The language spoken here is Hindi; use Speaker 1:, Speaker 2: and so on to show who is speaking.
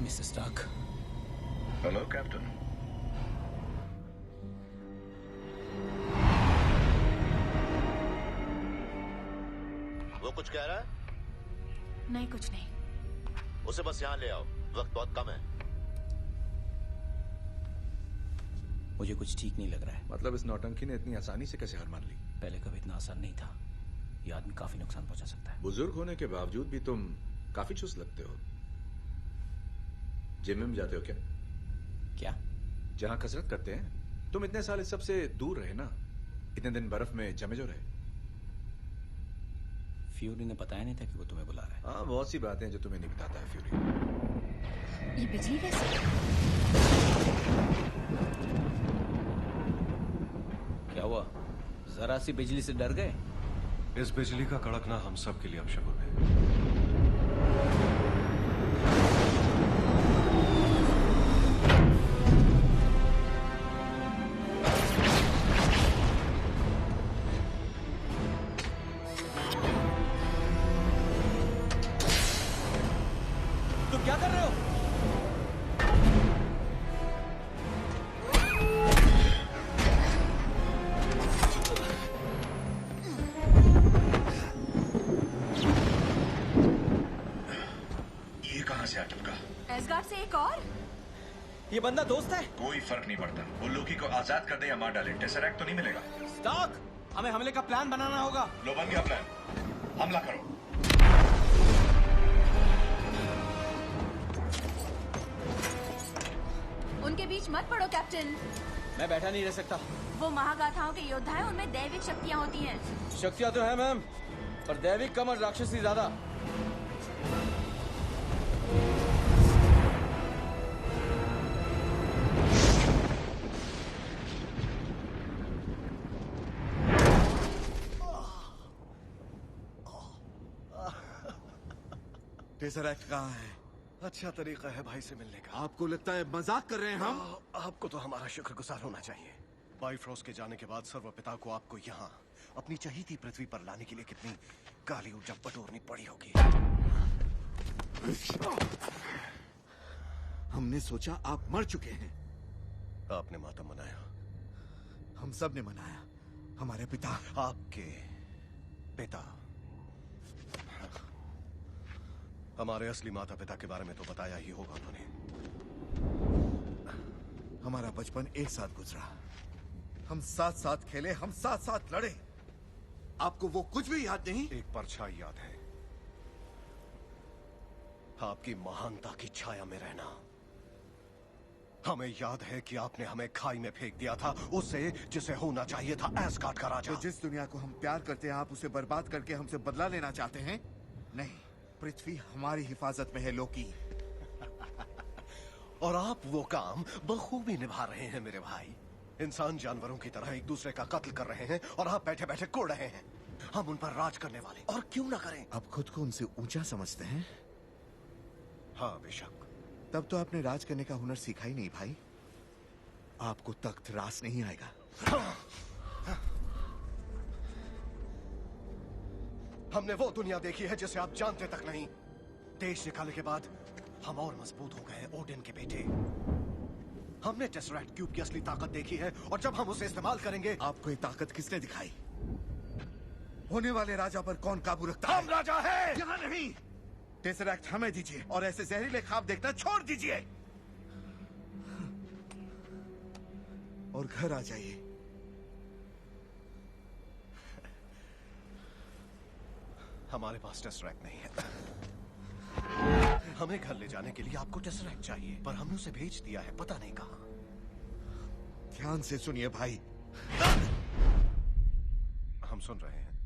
Speaker 1: Mister Stark.
Speaker 2: Hello captain.
Speaker 3: वो कुछ कह रहा है?
Speaker 4: नहीं, कुछ नहीं।
Speaker 3: उसे बस यहाँ ले आओ, वक्त बहुत कम है।
Speaker 1: मुझे कुछ ठीक नहीं लग रहा है।
Speaker 2: मतलब इस नौटंकी ने इतनी आसानी से कैसे हार मान ली?
Speaker 1: पहले कभी इतना आसान नहीं था। ये आदमी काफी नुकसान पहुंचा सकता है।
Speaker 2: बुजुर्ग होने के बावजूद भी तुम काफी चुस्त लगते हो। जिम में जाते हो क्या?
Speaker 1: क्या?
Speaker 2: जहां कसरत करते हैं। तुम इतने साल इस सब से दूर रहे ना, इतने दिन बर्फ में जमे जो रहे।
Speaker 1: फ्यूरी ने बताया नहीं था कि वो तुम्हें बुला रहा है।
Speaker 2: हाँ, बहुत सी बातें जो तुम्हें नहीं बताता है फ्यूरी।
Speaker 4: ये बिजली कैसे?
Speaker 1: क्या हुआ? जरा सी बिजली से डर गए?
Speaker 5: इस बिजली का कड़कना हम सब के लिए अपशगुन है।
Speaker 1: तुम क्या कर रहे हो?
Speaker 2: ये कहां से आ टपका?
Speaker 4: एसगार्ड से एक और?
Speaker 1: ये बंदा दोस्त है?
Speaker 2: कोई फर्क नहीं पड़ता। वो लोकी को आजाद कर दे या मार डाले, टेसरैक्ट तो नहीं मिलेगा।
Speaker 1: स्टार्क, हमें हमले का प्लान बनाना होगा।
Speaker 2: लो, बन गया प्लान। हमला करो।
Speaker 4: उनके बीच मत पड़ो कैप्टन।
Speaker 1: मैं बैठा नहीं रह सकता।
Speaker 4: वो महागाथाओं के योद्धा हैं, उनमें दैविक शक्तियां होती हैं।
Speaker 1: शक्तियां तो है मैम, पर दैविक कम और राक्षसी ज्यादा।
Speaker 6: टेसरैक्ट कहाँ है?
Speaker 5: अच्छा तरीका है भाई से मिलने का।
Speaker 6: आपको लगता है मजाक कर रहे हैं हम?
Speaker 5: आपको तो हमारा शुक्रगुजार होना चाहिए। बाइफ्रोस्ट के जाने के बाद सर्वपिता को आपको यहाँ अपनी चहीती पृथ्वी पर लाने के लिए कितनी काली ऊर्जा बटोरनी पड़ी होगी।
Speaker 6: हमने सोचा आप मर चुके हैं।
Speaker 5: आपने मातम मनाया।
Speaker 6: हम सब ने मनाया। हमारे पिता,
Speaker 5: आपके पिता, हमारे असली माता पिता के बारे में तो बताया ही होगा उन्होंने।
Speaker 6: हमारा बचपन एक साथ गुजरा। हम साथ साथ खेले, हम साथ साथ लड़े। आपको वो कुछ भी याद नहीं?
Speaker 5: एक परछाई याद है, आपकी महानता की छाया में रहना। हमें याद है कि आपने हमें खाई में फेंक दिया था, उससे जिसे होना चाहिए था एस्गार्ड का राजा।
Speaker 6: तो जिस दुनिया को हम प्यार करते हैं, आप उसे बर्बाद करके हमसे बदला लेना चाहते हैं? नहीं, पृथ्वी हमारी हिफाजत में है लोकी।
Speaker 5: और आप वो काम बखूबी निभा रहे हैं मेरे भाई। इंसान जानवरों की तरह एक दूसरे का कत्ल कर रहे हैं और आप बैठे बैठे कोड़ रहे हैं। हम उन पर राज करने वाले, और क्यों ना करें।
Speaker 6: आप खुद को उनसे ऊंचा समझते हैं?
Speaker 5: हाँ बेशक।
Speaker 6: तब तो आपने राज करने का हुनर सीखा ही नहीं भाई। आपको तख्त रास नहीं आएगा।
Speaker 5: हमने वो दुनिया देखी है जिसे आप जानते तक नहीं। देश निकालने के बाद हम और मजबूत हो गए ओडिन के बेटे। हमने टेसरैक्ट क्यूब की असली ताकत देखी है, और जब हम उसे इस्तेमाल करेंगे।
Speaker 6: आपको ये ताकत किसने दिखाई? होने वाले राजा पर कौन काबू रखता है?
Speaker 5: हम राजा है।
Speaker 6: यहाँ नहीं। टेसरैक्ट हमें दीजिए और ऐसे जहरीले ख्वाब देखना छोड़ दीजिए और घर आ जाइए।
Speaker 5: हमारे पास टेसरैक्ट नहीं है। हमें घर ले जाने के लिए आपको टेसरैक्ट चाहिए, पर हमने उसे भेज दिया है, पता नहीं कहां।
Speaker 6: ध्यान से सुनिए भाई।
Speaker 5: हम सुन रहे हैं।